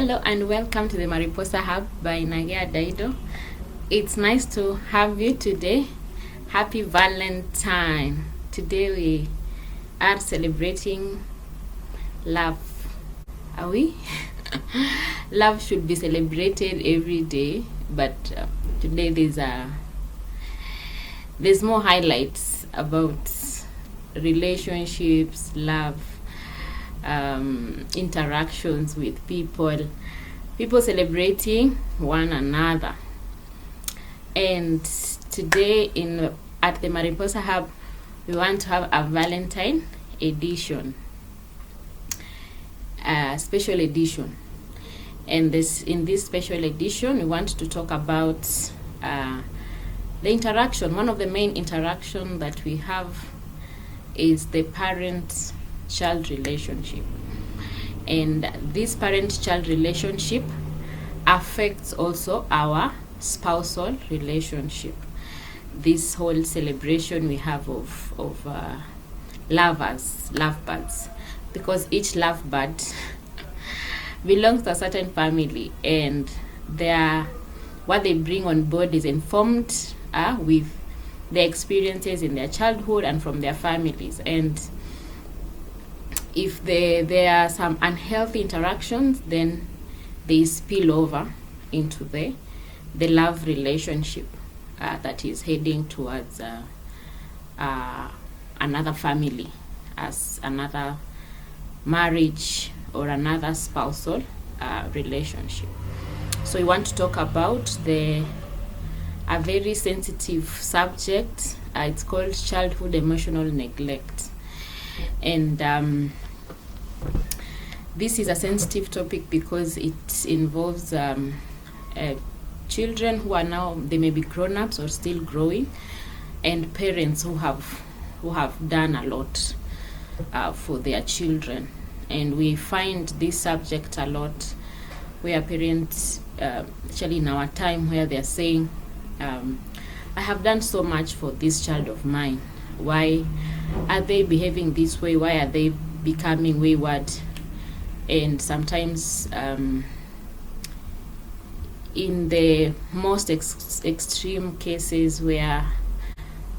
Hello and welcome to the Mariposa Hub by Nagea Daido. It's nice to have you today. Happy Valentine. Today we are celebrating love. Are we? Love should be celebrated every day, but today there's more highlights about relationships, love, interactions with people celebrating one another. And today at the Mariposa Hub, we want to have a Valentine edition, a special edition. And in this special edition, we want to talk about the interaction. One of the main interaction that we have is the parent-child relationship. And this parent-child relationship affects also our spousal relationship. This whole celebration we have of lovebirds, because each lovebird belongs to a certain family, and what they bring on board is informed with their experiences in their childhood and from their families. And if there are some unhealthy interactions, then they spill over into the love relationship that is heading towards another family, as another marriage or another spousal relationship. So we want to talk about a very sensitive subject. It's called childhood emotional neglect. And this is a sensitive topic because it involves children who are now, they may be grown-ups or still growing, and parents who have done a lot for their children. And we find this subject a lot where parents, actually in our time, where they're saying, I have done so much for this child of mine. Why are they behaving this way? Why are they becoming wayward? And sometimes in the most extreme cases where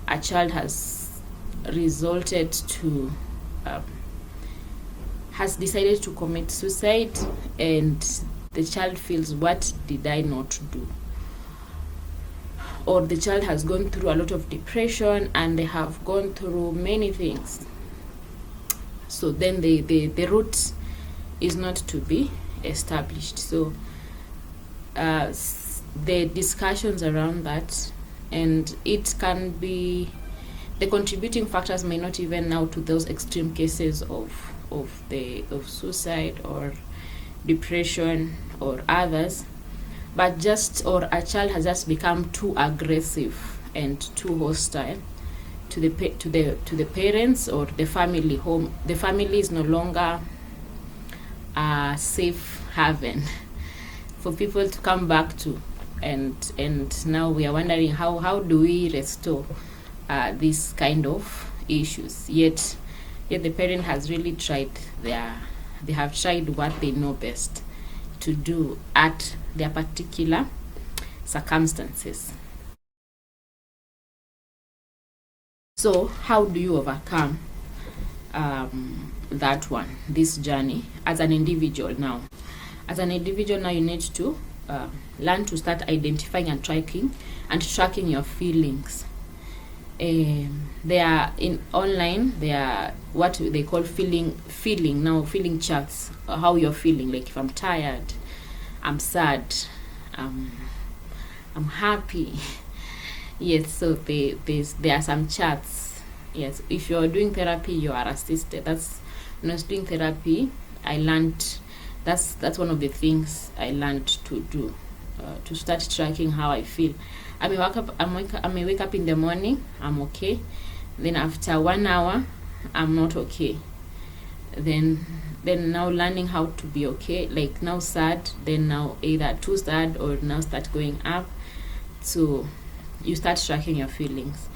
a child has decided to commit suicide, and the child feels, what did I not do? Or the child has gone through a lot of depression and they have gone through many things. So then the root is not to be established. So the discussions around that, and it can be, the contributing factors may not even now to those extreme cases of suicide or depression or others, but or a child has just become too aggressive and too hostile to the parents or the family home. The family is no longer a safe haven for people to come back to, and now we are wondering how do we restore this kind of issues. Yet the parent has really tried they have tried what they know best to do at their particular circumstances. So how do you overcome this journey as an individual now? As an individual now, you need to learn to start identifying and tracking your feelings. There are online, there are what they call feeling charts, how you're feeling, like if I'm tired, I'm sad, I'm happy. Yes, so there are some charts. Yes, if you're doing therapy, you are assisted. When I was doing therapy, I learned that's one of the things I learned to do, to start tracking how I feel. I may wake up in the morning, I'm okay. Then after 1 hour, I'm not okay. Then now learning how to be okay, like now sad, then now either too sad or now start going up. So you start tracking your feelings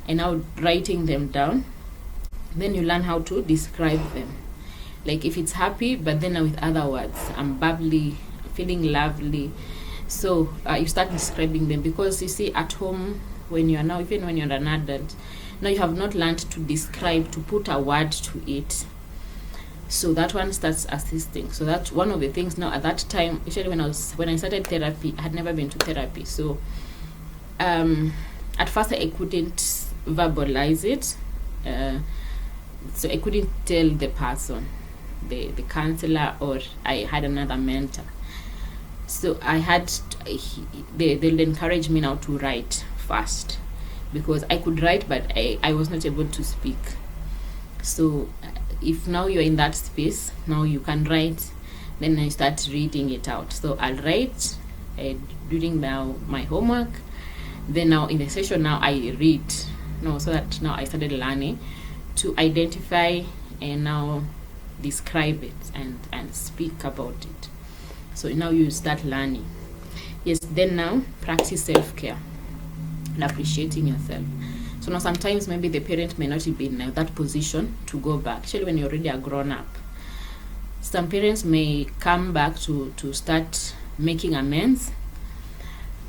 and now writing them down. Then you learn how to describe them. Like if it's happy, but then with other words, I'm bubbly, feeling lovely. So you start describing them, because you see at home, when you're now, even when you're an adult, now you have not learned to describe, to put a word to it. So that one starts assisting. So that's one of the things. Now at that time, actually when I started therapy, I had never been to therapy. So at first I couldn't verbalize it. So I couldn't tell the person, the counselor, or I had another mentor. So they'll encourage me now to write first, because I could write, but I was not able to speak. So if now you're in that space, now you can write, then I start reading it out. So I'll write during my homework, then now in the session now I read. So that now I started learning to identify and now describe it and speak about it. So now you start learning. Yes, then now practice self-care and appreciating yourself. So now sometimes maybe the parent may not be in that position to go back. Actually, when you're already a grown up, some parents may come back to start making amends.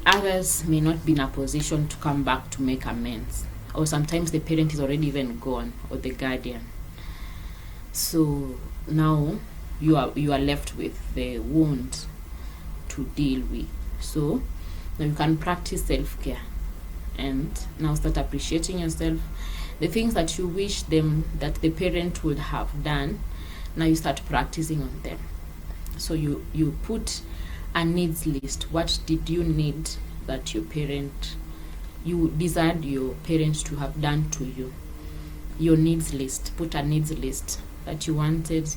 Others may not be in a position to come back to make amends. Or sometimes the parent is already even gone, or the guardian. So now you are left with the wound to deal with. So now you can practice self-care and now start appreciating yourself. The things that you wish that the parent would have done, now you start practicing on them. So you put a needs list. What did you need that you desired your parents to have done to you? Your needs list. Put a needs list that you wanted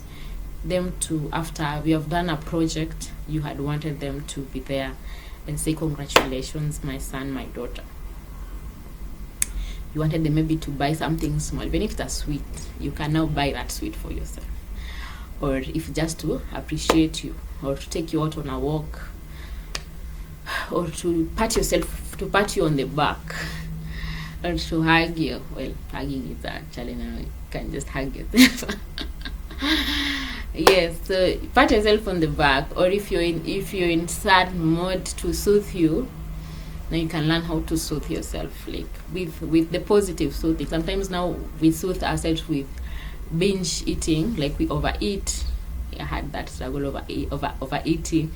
them to, after we have done a project, you had wanted them to be there and say, congratulations, my son, my daughter. You wanted them maybe to buy something small, even if it's a sweet, you can now buy that sweet for yourself. Or if just to appreciate you, or to take you out on a walk, or to pat you on the back, or to hug you. Well, hugging is a challenge now, you can just hug yourself. Yes, so pat yourself on the back. Or if you're in sad mode, to soothe you, now you can learn how to soothe yourself, like with the positive soothing. Sometimes now we soothe ourselves with binge eating, like we overeat. I had that struggle over overeating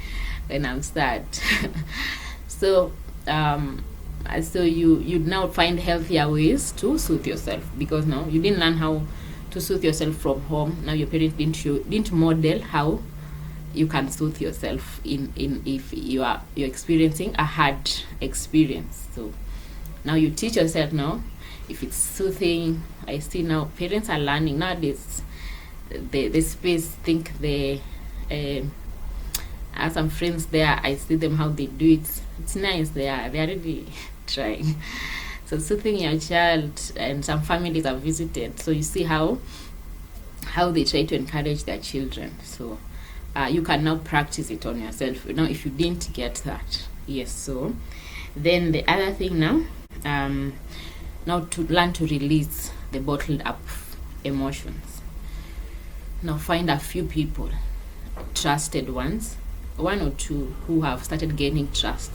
when I'm sad. So you now find healthier ways to soothe yourself, because now you didn't learn how to soothe yourself from home. Now your parents didn't model how you can soothe yourself if you're experiencing a hard experience. So now you teach yourself now. If it's soothing, I see now parents are learning nowadays. The space, think I have some friends there, I see them how they do it. It's nice. They're really trying. So soothing your child, and some families I've visited, so you see how they try to encourage their children. So you can now practice it on yourself now if you didn't get that. Yes. So then the other thing now to learn to release the bottled up emotions. Now find a few people, trusted ones, one or two, who have started gaining trust.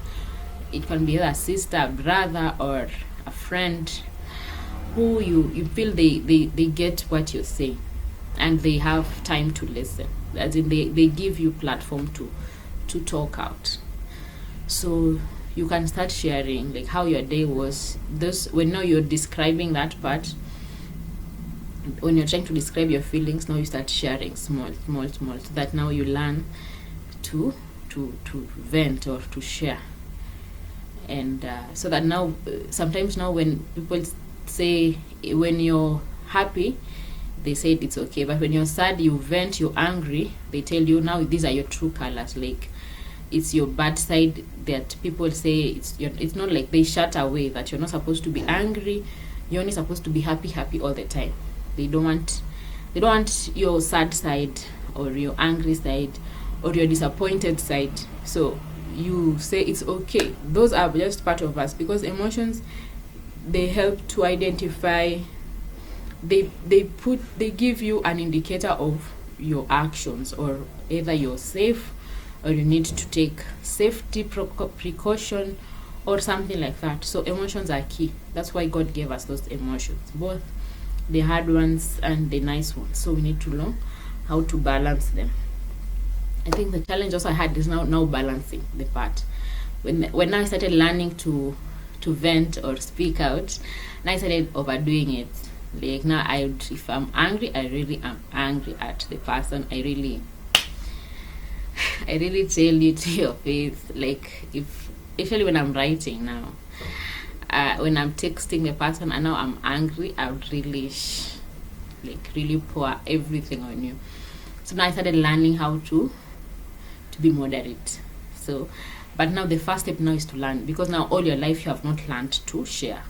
It can be a sister, brother, or a friend, who you feel they get what you're saying, and they have time to listen. As in they give you platform to talk out. So you can start sharing like how your day was. When now you're describing that part, when you're trying to describe your feelings, now you start sharing small, so that now you learn to vent or to share. And so that now sometimes now when people say, when you're happy, they say it's okay, but when you're sad, you vent, you're angry, they tell you now these are your true colors. Like it's your bad side that people say it's not, like they shut away that you're not supposed to be angry, you're only supposed to be happy all the time. They don't want your sad side or your angry side or your disappointed side. So you say it's okay. Those are just part of us, because emotions, they help to identify. They give you an indicator of your actions, or either you're safe or you need to take safety precaution or something like that. So emotions are key. That's why God gave us those emotions, both the hard ones and the nice ones. So we need to know how to balance them. I think the challenge also I had is now balancing the part. When I started learning to vent or speak out, and I started overdoing it. Like now, if I'm angry, I really am angry at the person. I really tell you to your face. Like especially when I'm writing now, when I'm texting the person, and now I'm angry, I would really really pour everything on you. So now I started learning how to be moderate. So, but now the first step now is to learn, because now all your life you have not learned to share,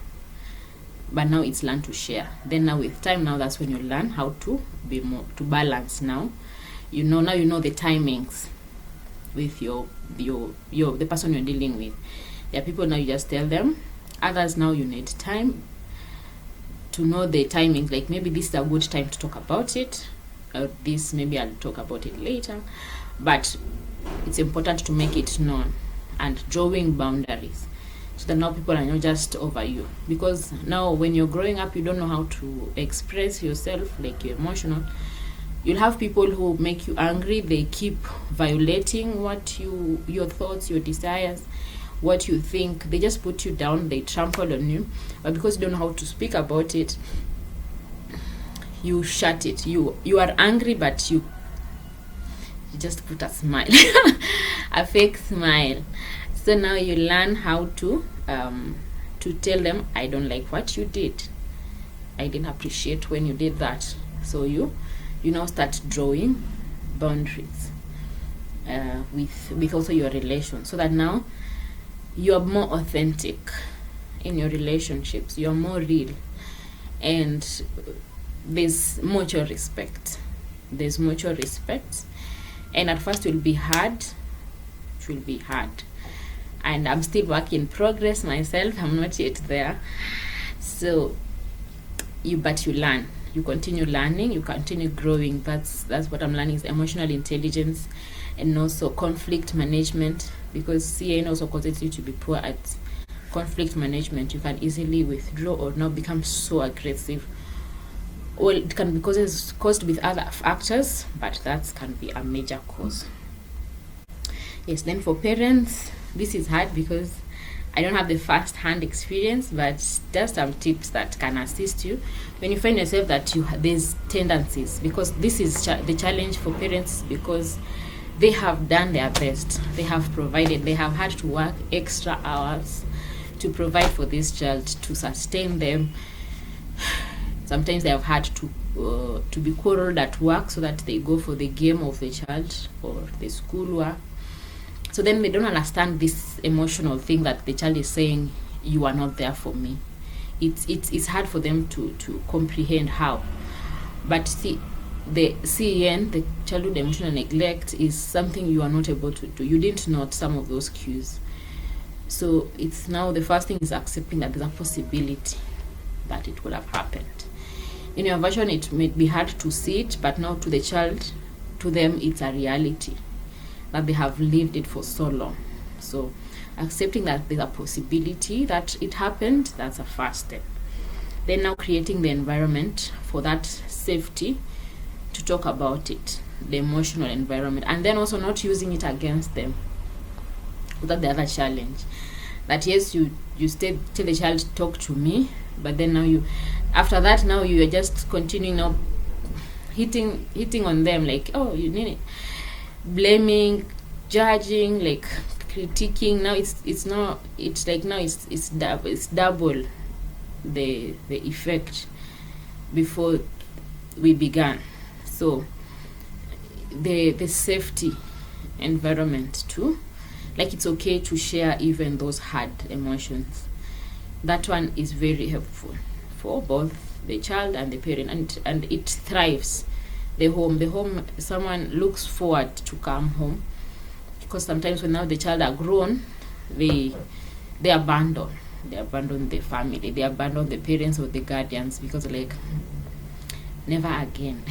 but now it's learn to share. Then now with time, now that's when you learn how to be more to balance. Now you know the timings with your the person you're dealing with. There are people now you just tell them. Others now you need time to know the timings. Like maybe this is a good time to talk about it, or this maybe I'll talk about it later. But it's important to make it known and drawing boundaries, so that now people are not just over you. Because now when you're growing up, you don't know how to express yourself, like you're emotional. You'll have people who make you angry. They keep violating what your thoughts, your desires, what you think. They just put you down. They trample on you. But because you don't know how to speak about it, you shut it. You are angry, but you just put a smile, a fake smile. So now you learn how to tell them, I don't like what you did. I didn't appreciate when you did that. So you now start drawing boundaries with also your relation, so that now you are more authentic in your relationships. You are more real, and there's mutual respect. And at first it will be hard. And I'm still work in progress myself. I'm not yet there. So but you learn. You continue learning. You continue growing. That's what I'm learning, is emotional intelligence, and also conflict management. Because CEN also causes you to be poor at conflict management. You can easily withdraw or not become so aggressive. Well, it can be caused with other factors, but that can be a major cause. Yes, then for parents, this is hard because I don't have the first-hand experience, but just some tips that can assist you when you find yourself that there's tendencies. Because this is the challenge for parents, because they have done their best. They have provided. They have had to work extra hours to provide for this child, to sustain them. Sometimes they have had to be quarreled at work so that they go for the game of the child or the schoolwork. So then they don't understand this emotional thing that the child is saying, you are not there for me. It's hard for them to comprehend how. But see, the CEN, the childhood emotional neglect, is something you are not able to do. You didn't note some of those cues. So it's now the first thing is accepting that there's a possibility that it would have happened. In your version, it may be hard to see it, but now to the child, to them, it's a reality that they have lived it for so long. So accepting that there's a possibility that it happened, that's a first step. Then now creating the environment for that safety to talk about it, the emotional environment, and then also not using it against them. That's the other challenge. That yes, you tell the child, talk to me, but then now after that now you are just continuing now hitting on them, like, oh, you need it, blaming, judging, like critiquing. Now it's double the effect before we began. So the safety environment too, like it's okay to share even those hard emotions. That one is very helpful for both the child and the parent, and it thrives the home. Someone looks forward to come home, because sometimes when now the child are grown, they abandon the family, they abandon the parents or the guardians, because like never again.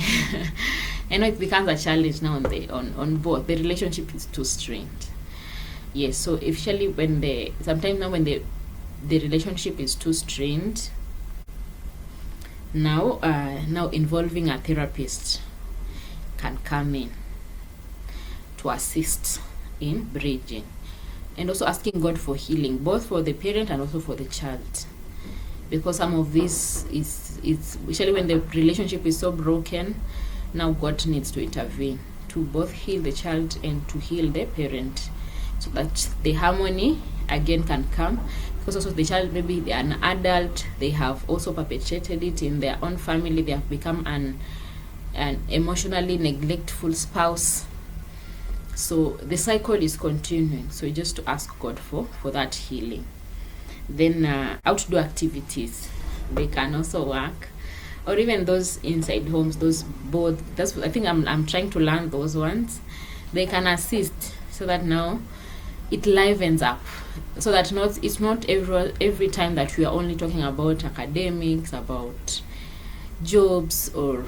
I know it becomes a challenge now on both. The relationship is too strained. Yes, so especially when sometimes now when the relationship is too strained, now involving a therapist can come in to assist in bridging, and also asking God for healing, both for the parent and also for the child, because some of this is especially when the relationship is so broken. Now God needs to intervene to both heal the child and to heal the parent, so that the harmony again can come. Because also the child, maybe they are an adult, they have also perpetrated it in their own family, they have become an emotionally neglectful spouse, so the cycle is continuing. So just to ask God for that healing. Then outdoor activities, they can also work, or even those inside homes, those both. That's I think I'm trying to learn those ones. They can assist, so that now it livens up, so that it's not every time that we are only talking about academics, about jobs, or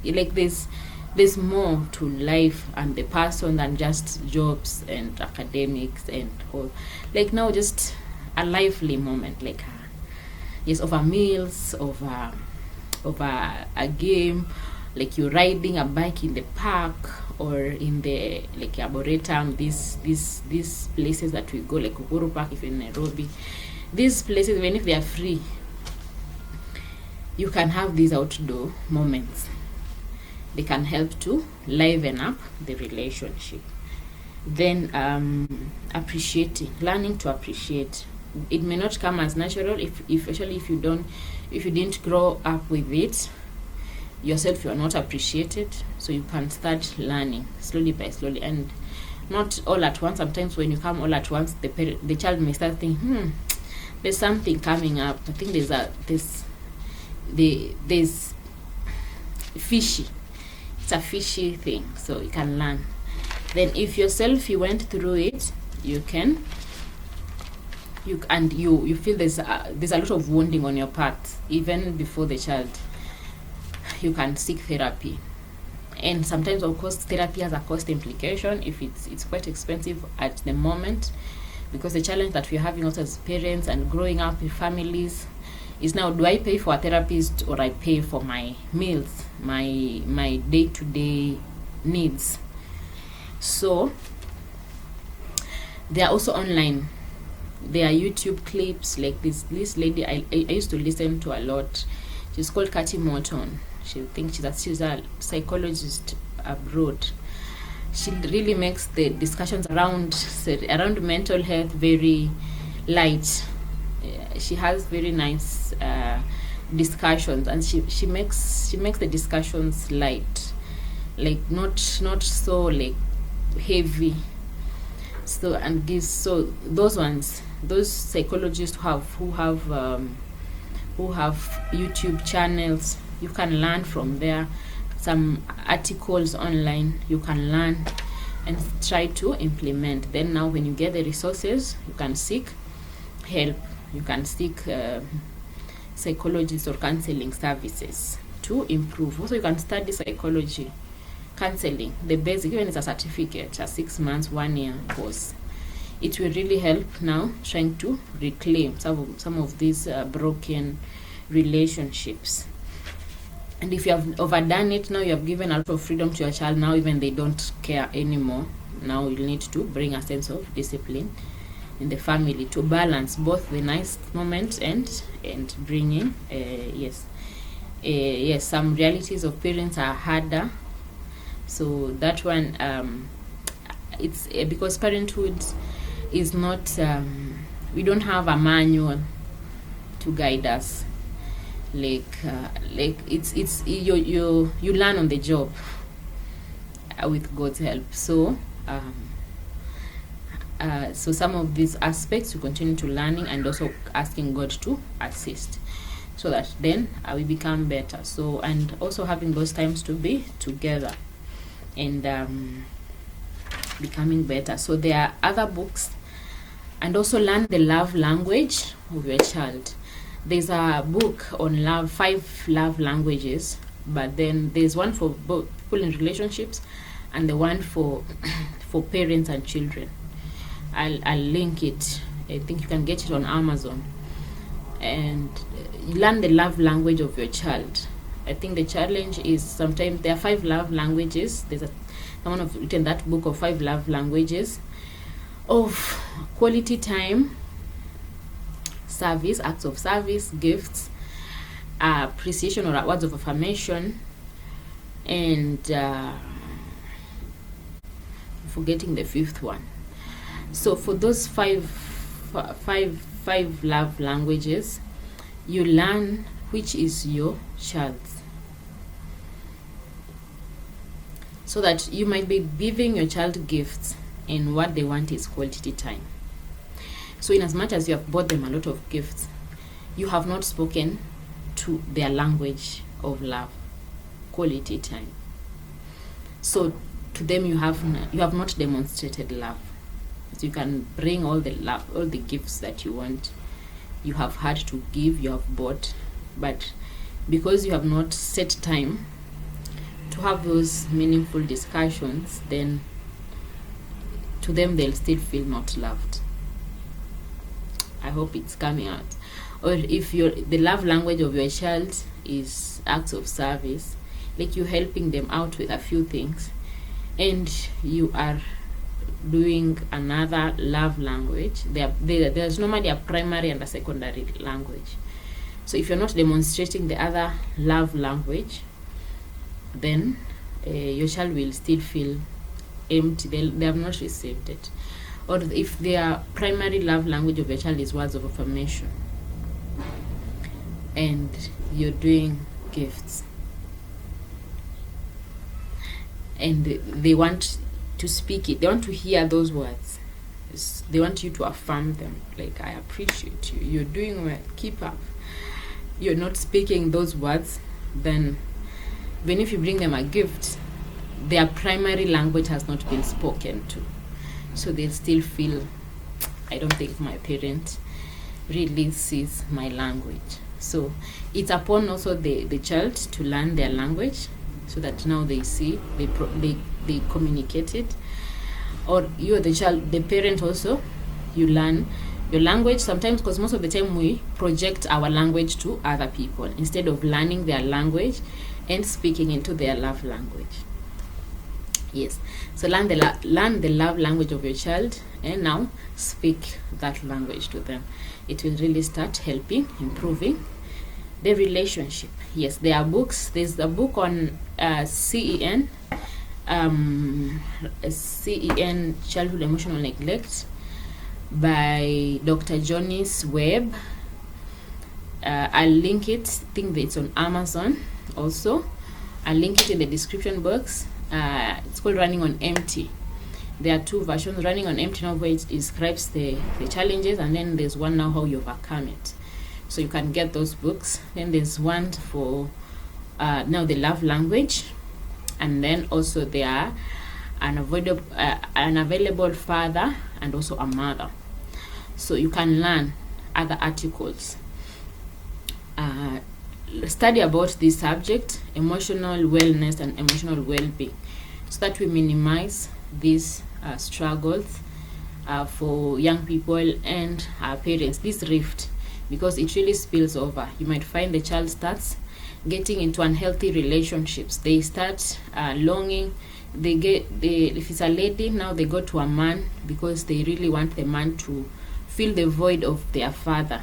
like there's more to life and the person than just jobs and academics and all. Like now just a lively moment, like yes, over meals, over a game, like you're riding a bike in the park, or in the like Arboretum, these places that we go, like Uhuru Park if you're in Nairobi. These places, even if they are free, you can have these outdoor moments. They can help to liven up the relationship. Then learning to appreciate. It may not come as natural especially if you didn't grow up with it yourself. You are not appreciated, so you can start learning slowly by slowly, and not all at once. Sometimes when you come all at once, the child may start thinking, there's something coming up. I think there's fishy. It's a fishy thing, so you can learn. Then if yourself you went through it, you feel there's a lot of wounding on your part even before the child, you can seek therapy. And sometimes, of course, therapy has a cost implication. If it's quite expensive at the moment, because the challenge that we're having also as parents and growing up in families is now, do I pay for a therapist or I pay for my meals, my day-to-day needs? So they are also online. There are YouTube clips, like this lady I used to listen to a lot. She's called Katy Morton. She's a psychologist abroad. She really makes the discussions around mental health very light. She has very nice discussions, and she makes the discussions light, like not so like heavy. So and those psychologists who have YouTube channels, you can learn from there. Some articles online, you can learn and try to implement. Then now when you get the resources, you can seek help. You can seek psychologist or counseling services to improve. Also, you can study psychology, counseling, the basic, even it's a certificate, a 6 months, 1 year course. It will really help now trying to reclaim some of these broken relationships. And if you have overdone it, now you have given a lot of freedom to your child. Now even they don't care anymore. Now you need to bring a sense of discipline in the family to balance both the nice moments and bringing some realities of parents are harder. So that one, it's because parenthood is not, we don't have a manual to guide us. It's you learn on the job with God's help. So so some of these aspects we continue to learning, and also asking God to assist, so that then we become better. So, and also having those times to be together and becoming better. So there are other books, and also learn the love language of your child. There's a book on love, 5 love languages but then there's one for both people in relationships and the one for for parents and children. I'll link it. I think you can get it on Amazon. And learn the love language of your child. I think the challenge is sometimes there are 5 love languages. Someone have written that book of 5 love languages of quality time, service, acts of service, gifts, appreciation or words of affirmation, and forgetting the 5th one. So for those five love languages, you learn which is your child's, so that you might be giving your child gifts and what they want is quality time. So in as much as you have bought them a lot of gifts, you have not spoken to their language of love, quality time. So to them you have not demonstrated love. So you can bring all the love, all the gifts that you want, you have had to give, you have bought, but because you have not set time to have those meaningful discussions, then to them they'll still feel not loved. I hope it's coming out. Or if the love language of your child is acts of service, like you're helping them out with a few things, and you are doing another love language, there's normally a primary and a secondary language. So if you're not demonstrating the other love language, then your child will still feel empty. They have not received it. Or if their primary love language of your child is words of affirmation, and you're doing gifts, and they want to speak it, they want to hear those words, they want you to affirm them, like, I appreciate you, you're doing well, keep up. You're not speaking those words, then even if you bring them a gift, their primary language has not been spoken to, so they still feel, I don't think my parent really sees my language. So it's upon also the child to learn their language, so that now they see, they communicate it. Or you are the child, the parent also, you learn your language sometimes, because most of the time we project our language to other people instead of learning their language and speaking into their love language. Yes, so learn the love language of your child, and now speak that language to them. It will really start helping, improving the relationship. Yes, there are books. There's a book on CEN, CEN, Childhood Emotional Neglect, by Dr. Johnny's Webb. I'll link it. I think that it's on Amazon also. I'll link it in the description box. It's called Running on Empty. There are 2 versions. Running on Empty now, where it describes the challenges, and then there's one now how you overcome it. So you can get those books. Then there's one for now the love language, and then also there are an available father and also a mother. So you can learn other articles, study about this subject, emotional wellness and emotional well-being, so that we minimize these struggles for young people and parents, this rift, because it really spills over. You might find the child starts getting into unhealthy relationships. They start longing. If it's a lady, now they go to a man because they really want the man to fill the void of their father.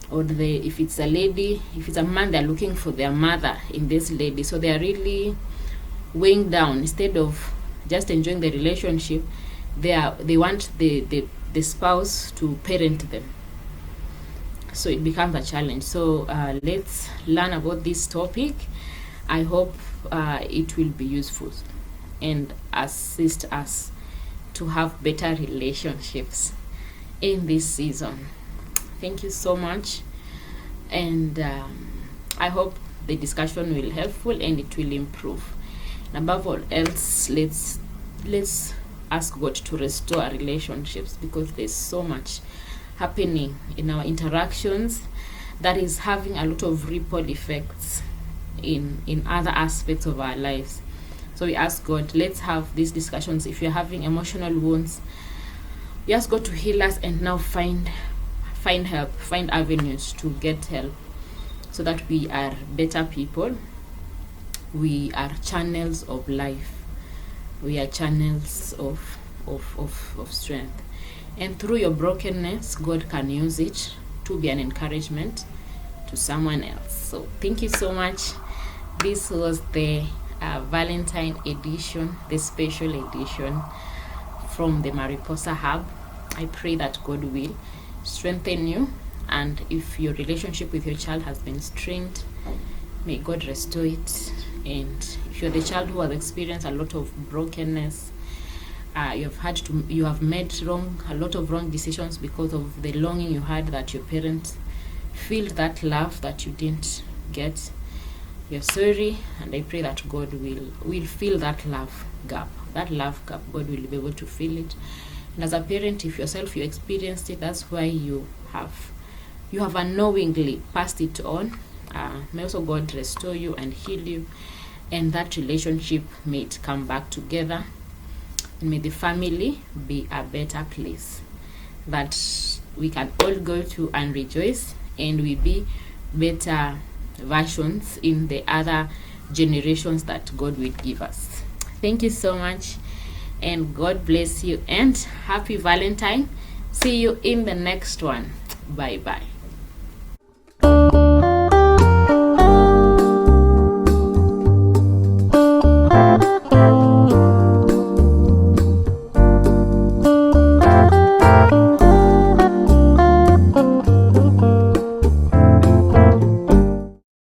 Or if it's a lady, if it's a man, they're looking for their mother in this lady. So they are really weighing down. Instead of just enjoying the relationship, they want the spouse to parent them. So it becomes a challenge. So let's learn about this topic. I hope it will be useful and assist us to have better relationships in this season. Thank you so much, and I hope the discussion will be helpful and it will improve. And above all else, let's ask God to restore our relationships, because there's so much happening in our interactions that is having a lot of ripple effects in other aspects of our lives. So we ask God, let's have these discussions. If you're having emotional wounds, we ask God to heal us and now find help, find avenues to get help, so that we are better people. We are channels of life. We are channels of strength. And through your brokenness, God can use it to be an encouragement to someone else. So thank you so much. This was the Valentine edition, the special edition from the Mariposa Hub. I pray that God will strengthen you, and if your relationship with your child has been strained, may God restore it. And if you're the child who has experienced a lot of brokenness, you have made a lot of wrong decisions because of the longing you had that your parents feel that love that you didn't get. You're sorry, and I pray that God will fill that love gap. That love gap, God will be able to fill it. And as a parent, if yourself you experienced it, that's why you have unknowingly passed it on. May also God restore you and heal you, and that relationship may it come back together, and may the family be a better place that we can all go to and rejoice, and we be better versions in the other generations that God will give us. Thank you so much, and God bless you, and happy Valentine. See you in the next one. Bye bye.